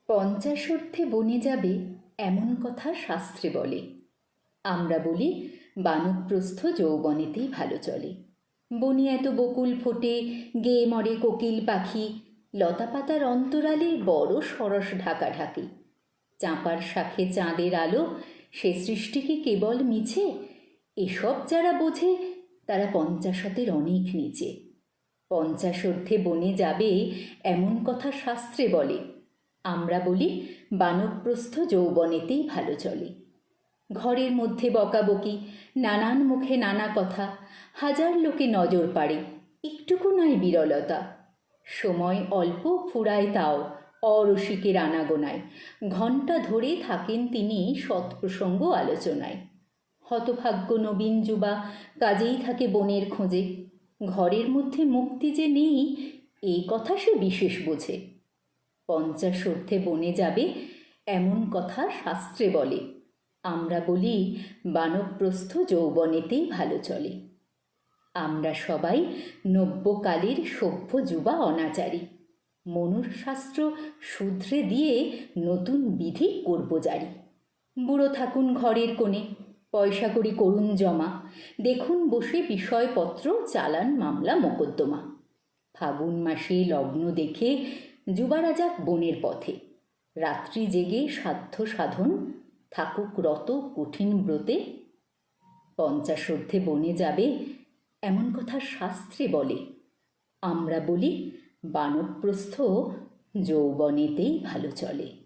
পঞ্চাশোর্ধ্বে বনে যাবে এমন কথা শাস্ত্রে বলে। আমরা বলি বানপ্রস্থ যৌবনেতেই ভালো চলে। বনে এত বকুল ফোটে, গেয়ে মরে কোকিল পাখি, লতাপাতার অন্তরালে বড় সরস ঢাকাঢাকি। চাঁপার শাখে চাঁদের আলো, সে সৃষ্টি কি কেবল মিছে? এসব যারা বোঝে তারা পঞ্চাশতের অনেক নিচে। পঞ্চাশোর্ধ্বে বনে যাবে এমন কথা শাস্ত্রে বলে। আমরা বলি বানপ্রস্থ যৌবনেতেই ভালো চলে। ঘরের মধ্যে বকাবকি, নানান মুখে নানা কথা, হাজার লোকে নজর পাড়ে, একটুকু নয় বিরলতা। সময় অল্প ফুরায় তাও অরসিকের আনাগোনায়, ঘণ্টা ধরে থাকেন তিনি সৎপ্রসঙ্গ আলোচনায়। হতভাগ্য নবীন যুবা কাজেই থাকে বনের খোঁজে, ঘরের মধ্যে মুক্তি যে নেই এই কথা সে বিশেষ বোঝে। পঞ্চাশোর্ধ্বে বনে যাবে এমন কথা শাস্ত্রে বলে। আমরা বলি বানপ্রস্থ যৌবনেতেই ভালো চলে। আমরা সবাই নব্যকালের সভ্য যুবা অনাচারী, মনুর শাস্ত্র শুধরে দিয়ে নতুন বিধি করব জারি। বুড়ো থাকুন ঘরের কোণে, পয়সা করি করুন জমা, দেখুন বসে বিষয়পত্র চালান মামলা মোকদ্দমা। ফাগুন মাসে লগ্ন দেখে যুবারা যাক বনের পথে, রাত্রি জেগে সাধ্য সাধন থাকুক রত কঠিন ব্রতে। পঞ্চাশোর্ধ্বে বনে যাবে এমন কথা শাস্ত্রে বলে। আমরা বলি বানপ্রস্থ যৌবনেতেই ভালো চলে।